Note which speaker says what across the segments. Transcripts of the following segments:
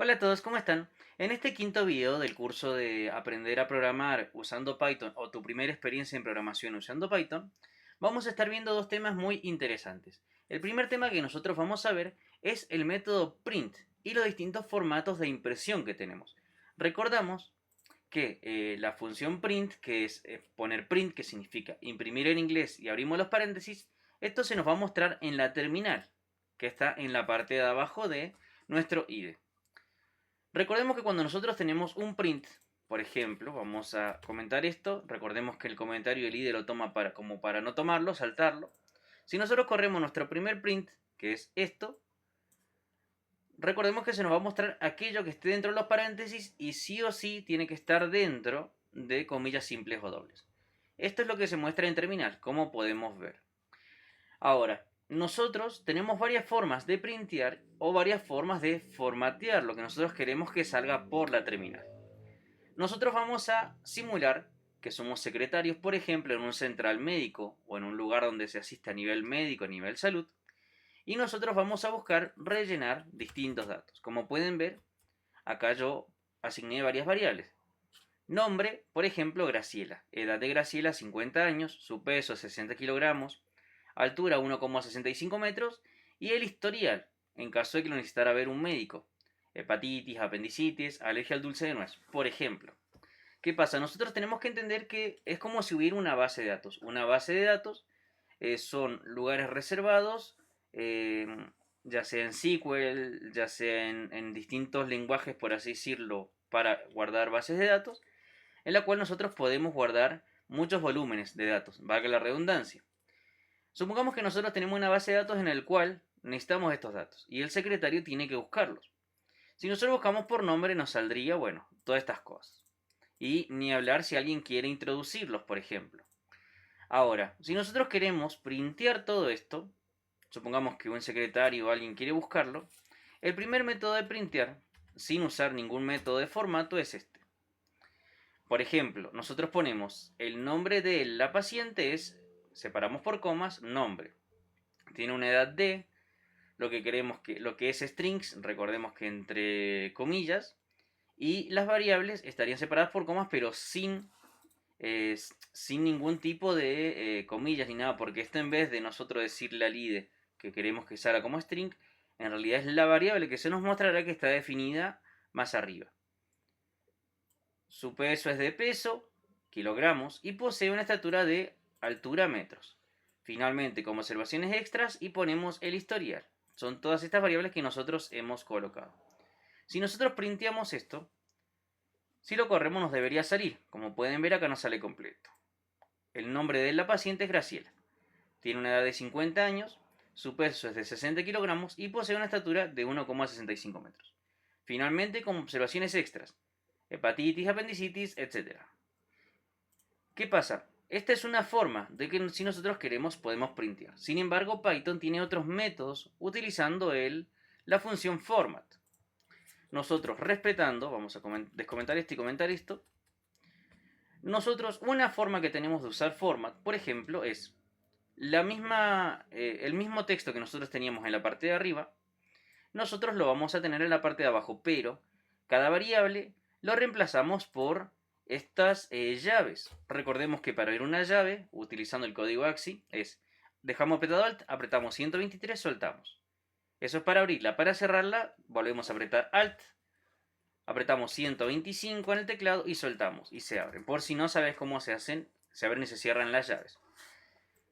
Speaker 1: Hola a todos, ¿cómo están? En este quinto video del curso de Aprender a programar usando Python o tu primera experiencia en programación usando Python, vamos a estar viendo dos temas muy interesantes. El primer tema que nosotros vamos a ver es el método print y los distintos formatos de impresión que tenemos. Recordamos que la función print, que es poner print, que significa imprimir en inglés y abrimos los paréntesis, esto se nos va a mostrar en la terminal, que está en la parte de abajo de nuestro IDE. Recordemos que cuando nosotros tenemos un print, por ejemplo, vamos a comentar esto, recordemos que el comentario el IDE lo toma como para no tomarlo, saltarlo. Si nosotros corremos nuestro primer print, que es esto, recordemos que se nos va a mostrar aquello que esté dentro de los paréntesis y sí o sí tiene que estar dentro de comillas simples o dobles. Esto es lo que se muestra en terminal, como podemos ver. Ahora, nosotros tenemos varias formas de printear o varias formas de formatear lo que nosotros queremos que salga por la terminal. Nosotros vamos a simular que somos secretarios, por ejemplo, en un central médico o en un lugar donde se asiste a nivel médico, a nivel salud, y nosotros vamos a buscar rellenar distintos datos. Como pueden ver, acá yo asigné varias variables. Nombre, por ejemplo, Graciela. Edad de Graciela, 50 años. Su peso, 60 kilogramos. Altura, 1,65 metros. Y el historial, en caso de que lo necesitara ver un médico. Hepatitis, apendicitis, alergia al dulce de nuez, por ejemplo. ¿Qué pasa? Nosotros tenemos que entender que es como si hubiera una base de datos. Una base de datos son lugares reservados, eh, ya sea en SQL, ya sea en distintos lenguajes, por así decirlo, para guardar bases de datos, en la cual nosotros podemos guardar muchos volúmenes de datos, valga la redundancia. Supongamos que nosotros tenemos una base de datos en la cual necesitamos estos datos y el secretario tiene que buscarlos. Si nosotros buscamos por nombre nos saldría, bueno, todas estas cosas. Y ni hablar si alguien quiere introducirlos, por ejemplo. Ahora, si nosotros queremos printear todo esto, supongamos que un secretario o alguien quiere buscarlo, el primer método de printear, sin usar ningún método de formato, es este. Por ejemplo, nosotros ponemos el nombre de la paciente es, separamos por comas, nombre. Tiene una edad de, lo que es strings, recordemos que entre comillas, y las variables estarían separadas por comas, pero sin ningún tipo de comillas ni nada, porque esto en vez de nosotros decirle al IDE que queremos que salga como string, en realidad es la variable que se nos mostrará que está definida más arriba. Su peso es de peso, kilogramos, y posee una estatura de altura metros. Finalmente, como observaciones extras, y ponemos el historial. Son todas estas variables que nosotros hemos colocado. Si nosotros printeamos esto, si lo corremos nos debería salir. Como pueden ver acá nos sale completo. El nombre de la paciente es Graciela. Tiene una edad de 50 años, su peso es de 60 kilogramos y posee una estatura de 1,65 metros. Finalmente, como observaciones extras, hepatitis, apendicitis, etc. ¿Qué pasa? Esta es una forma de que si nosotros queremos podemos printear. Sin embargo, Python tiene otros métodos utilizando la función format. Nosotros respetando, vamos a descomentar esto y comentar esto, nosotros una forma que tenemos de usar format, por ejemplo, es el mismo texto que nosotros teníamos en la parte de arriba, nosotros lo vamos a tener en la parte de abajo, pero cada variable lo reemplazamos por estas llaves. Recordemos que para abrir una llave, utilizando el código AXI, es dejamos apretado Alt, apretamos 123, soltamos. Eso es para abrirla. Para cerrarla, volvemos a apretar Alt, apretamos 125 en el teclado y soltamos. Y se abren. Por si no sabes cómo se abren y se cierran las llaves.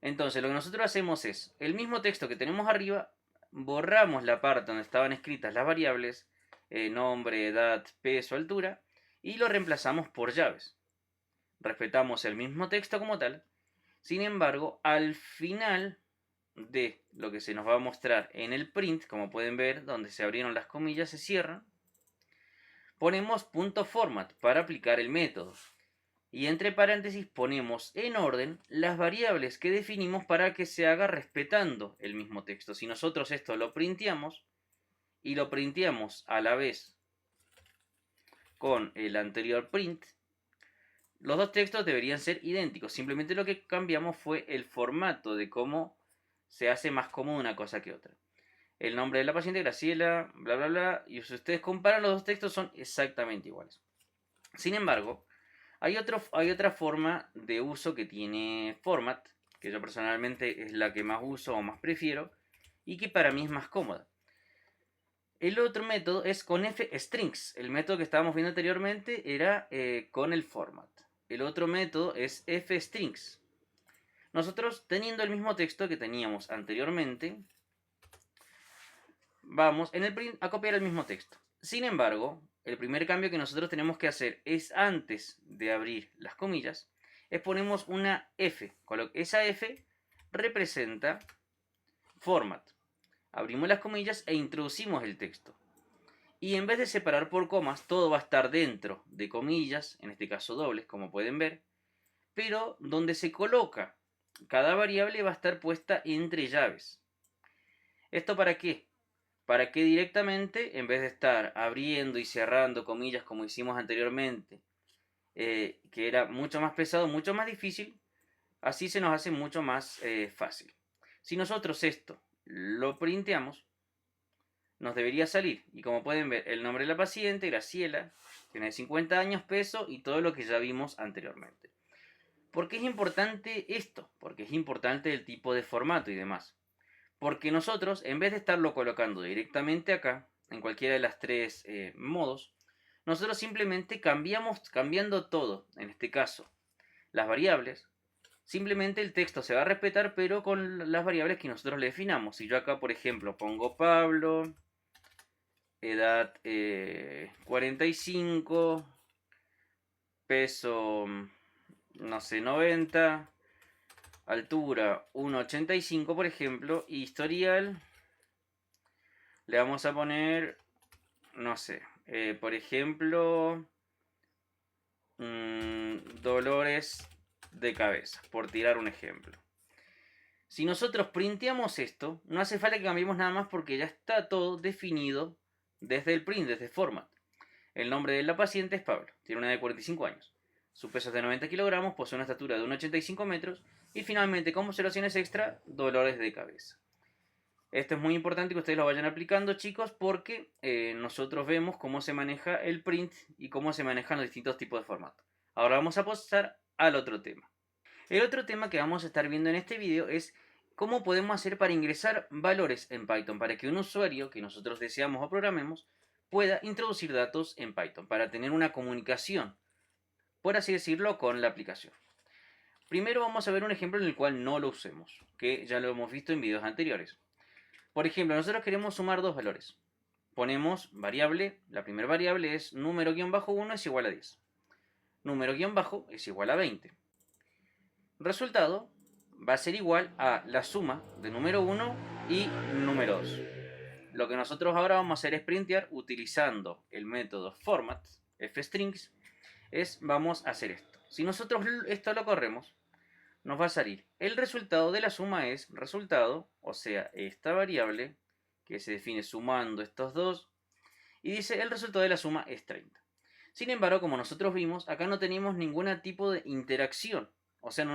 Speaker 1: Entonces, lo que nosotros hacemos es, el mismo texto que tenemos arriba, borramos la parte donde estaban escritas las variables, nombre, edad, peso, altura, y lo reemplazamos por llaves. Respetamos el mismo texto como tal, sin embargo, al final de lo que se nos va a mostrar en el print, como pueden ver, donde se abrieron las comillas, se cierran, ponemos .format para aplicar el método. Y entre paréntesis ponemos en orden las variables que definimos para que se haga respetando el mismo texto. Si nosotros esto lo printeamos y lo printeamos a la vez con el anterior print, los dos textos deberían ser idénticos. Simplemente lo que cambiamos fue el formato de cómo se hace más cómodo una cosa que otra. el nombre de la paciente, Graciela, bla, bla, bla, y si ustedes comparan los dos textos son exactamente iguales. Sin embargo, hay otra forma de uso que tiene Format, que yo personalmente es la que más uso o más prefiero, y que para mí es más cómoda. El otro método es con fstrings. El método que estábamos viendo anteriormente era con el format. El otro método es fstrings. Nosotros, teniendo el mismo texto que teníamos anteriormente, vamos en el print a copiar el mismo texto. Sin embargo, el primer cambio que nosotros tenemos que hacer es, antes de abrir las comillas, es ponemos una F. Esa F representa format. Abrimos las comillas e introducimos el texto. Y en vez de separar por comas, todo va a estar dentro de comillas, en este caso dobles, como pueden ver, pero donde se coloca cada variable va a estar puesta entre llaves. ¿Esto para qué? Para que directamente, en vez de estar abriendo y cerrando comillas como hicimos anteriormente, que era mucho más pesado, mucho más difícil, así se nos hace mucho más fácil. Si nosotros esto lo printeamos, nos debería salir. Y como pueden ver, el nombre de la paciente, Graciela, tiene 50 años, peso y todo lo que ya vimos anteriormente. ¿Por qué es importante esto? Porque es importante el tipo de formato y demás. Porque nosotros, en vez de estarlo colocando directamente acá, en cualquiera de las tres modos, nosotros simplemente cambiando todo, en este caso, las variables. Simplemente el texto se va a respetar, pero con las variables que nosotros le definamos. Si yo acá, por ejemplo, pongo Pablo, edad 45, peso, no sé, 90, altura 1,85 por ejemplo, y historial le vamos a poner, no sé, por ejemplo, dolores de cabeza, por tirar un ejemplo. Si nosotros printeamos esto, no hace falta que cambiemos nada más porque ya está todo definido desde el print, desde format. El nombre de la paciente es Pablo, tiene una edad de 45 años. Su peso es de 90 kilogramos, posee una estatura de 1,85 metros y finalmente, como observaciones extra, dolores de cabeza. Esto es muy importante que ustedes lo vayan aplicando, chicos, porque nosotros vemos cómo se maneja el print y cómo se manejan los distintos tipos de formato. Ahora vamos a pasar al otro tema. El otro tema que vamos a estar viendo en este video es cómo podemos hacer para ingresar valores en Python, para que un usuario que nosotros deseamos o programemos pueda introducir datos en Python, para tener una comunicación, por así decirlo, con la aplicación. Primero vamos a ver un ejemplo en el cual no lo usemos, que ya lo hemos visto en videos anteriores. Por ejemplo, nosotros queremos sumar dos valores. Ponemos variable, la primera variable es número-1 es igual a 10. Número- es igual a 20. Resultado va a ser igual a la suma de número 1 y número 2. Lo que nosotros ahora vamos a hacer es printear utilizando el método format, fstrings, vamos a hacer esto. Si nosotros esto lo corremos, nos va a salir el resultado de la suma es resultado, o sea, esta variable que se define sumando estos dos, y dice el resultado de la suma es 30. Sin embargo, como nosotros vimos, acá no tenemos ningún tipo de interacción. O sea,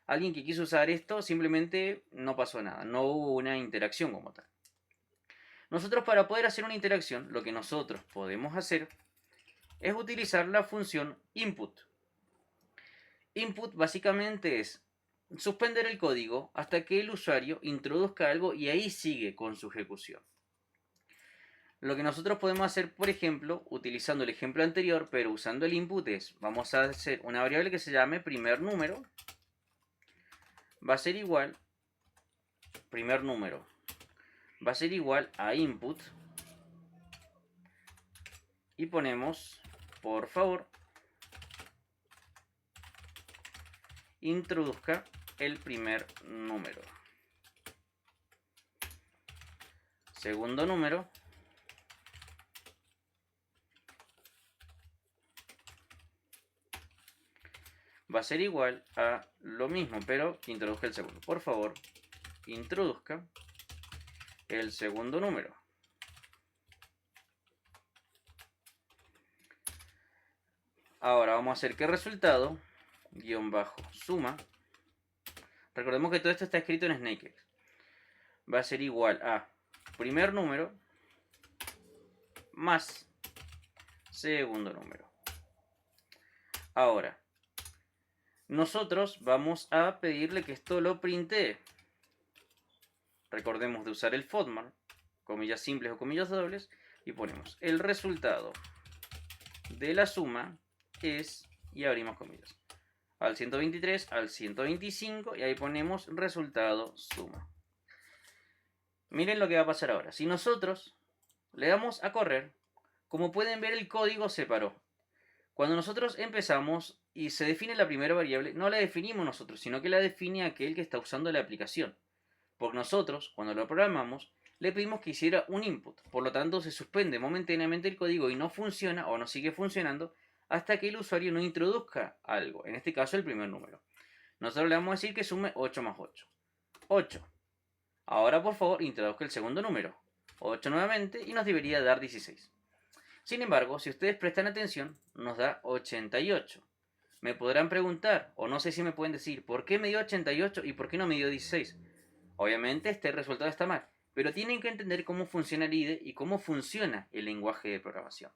Speaker 1: alguien que quiso usar esto simplemente no pasó nada, no hubo una interacción como tal. Nosotros, para poder hacer una interacción, lo que nosotros podemos hacer es utilizar la función input. Input básicamente es suspender el código hasta que el usuario introduzca algo y ahí sigue con su ejecución. Lo que nosotros podemos hacer, por ejemplo, utilizando el ejemplo anterior, pero usando el input es, vamos a hacer una variable que se llame primer número, va a ser igual, primer número, va a ser igual a input, y ponemos, por favor, introduzca el primer número. Segundo número, va a ser igual a lo mismo, pero que introduzca el segundo. Por favor, introduzca el segundo número. Ahora vamos a hacer que resultado, guión bajo, suma. Recordemos que todo esto está escrito en SnakeX. Va a ser igual a primer número más segundo número. Ahora, nosotros vamos a pedirle que esto lo printee. Recordemos de usar el FODMAP, comillas simples o comillas dobles, y ponemos el resultado de la suma es, y abrimos comillas, al 123, al 125, y ahí ponemos resultado suma. Miren lo que va a pasar ahora. Si nosotros le damos a correr, como pueden ver, el código se paró. Cuando nosotros empezamos y se define la primera variable, no la definimos nosotros, sino que la define aquel que está usando la aplicación. Porque nosotros, cuando lo programamos, le pedimos que hiciera un input. Por lo tanto, se suspende momentáneamente el código y no funciona o no sigue funcionando hasta que el usuario no introduzca algo. En este caso, el primer número. Nosotros le vamos a decir que sume 8 más 8. 8. Ahora, por favor, introduzca el segundo número. 8 nuevamente y nos debería dar 16. Sin embargo, si ustedes prestan atención, nos da 88. Me podrán preguntar, o no sé si me pueden decir, ¿por qué me dio 88 y por qué no me dio 16? Obviamente este resultado está mal, pero tienen que entender cómo funciona el IDE y cómo funciona el lenguaje de programación.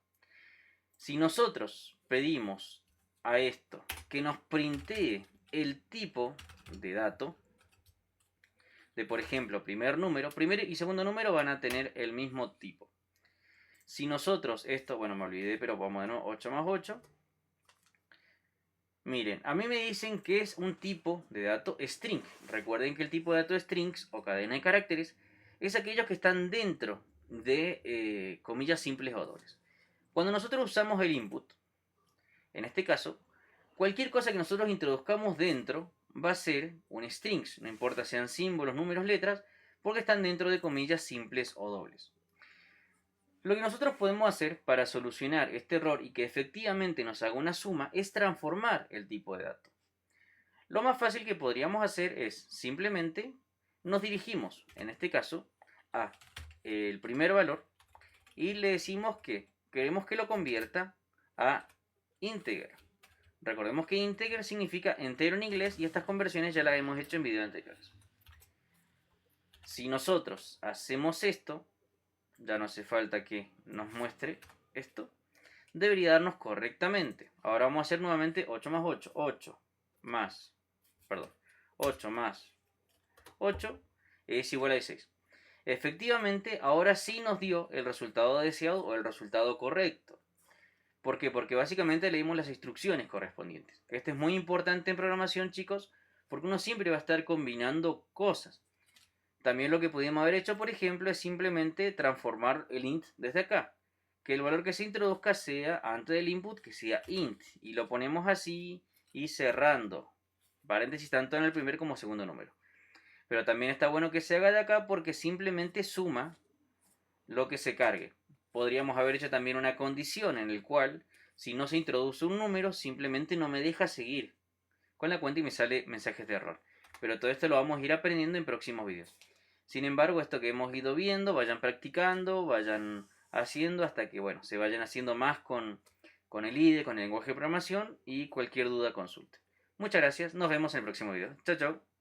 Speaker 1: Si nosotros pedimos a esto que nos printee el tipo de dato, de por ejemplo, primer y segundo número van a tener el mismo tipo. Si nosotros esto, bueno, me olvidé, pero vamos de nuevo, 8 más 8. Miren, a mí me dicen que es un tipo de dato string. Recuerden que el tipo de dato strings o cadena de caracteres es aquellos que están dentro de comillas simples o dobles. Cuando nosotros usamos el input, en este caso, cualquier cosa que nosotros introduzcamos dentro va a ser un strings, no importa sean símbolos, números, letras, porque están dentro de comillas simples o dobles. Lo que nosotros podemos hacer para solucionar este error y que efectivamente nos haga una suma es transformar el tipo de dato. Lo más fácil que podríamos hacer es simplemente nos dirigimos, en este caso, a el primer valor y le decimos que queremos que lo convierta a integer. Recordemos que integer significa entero en inglés y estas conversiones ya las hemos hecho en videos anteriores. Si nosotros hacemos esto, ya no hace falta que nos muestre esto, debería darnos correctamente. Ahora vamos a hacer nuevamente 8 más 8. 8 más 8 es igual a 16. Efectivamente, ahora sí nos dio el resultado deseado o el resultado correcto. ¿Por qué? Porque básicamente leímos las instrucciones correspondientes. Esto es muy importante en programación, chicos, porque uno siempre va a estar combinando cosas. También lo que pudimos haber hecho, por ejemplo, es simplemente transformar el int desde acá. Que el valor que se introduzca sea, antes del input, que sea int. Y lo ponemos así y cerrando. Paréntesis tanto en el primer como segundo número. Pero también está bueno que se haga de acá porque simplemente suma lo que se cargue. Podríamos haber hecho también una condición en el cual, si no se introduce un número, simplemente no me deja seguir con la cuenta y me sale mensajes de error. Pero todo esto lo vamos a ir aprendiendo en próximos vídeos. Sin embargo, esto que hemos ido viendo, vayan practicando, vayan haciendo hasta que, bueno, se vayan haciendo más con el IDE, con el lenguaje de programación y cualquier duda consulte. Muchas gracias, nos vemos en el próximo video. Chao, chao.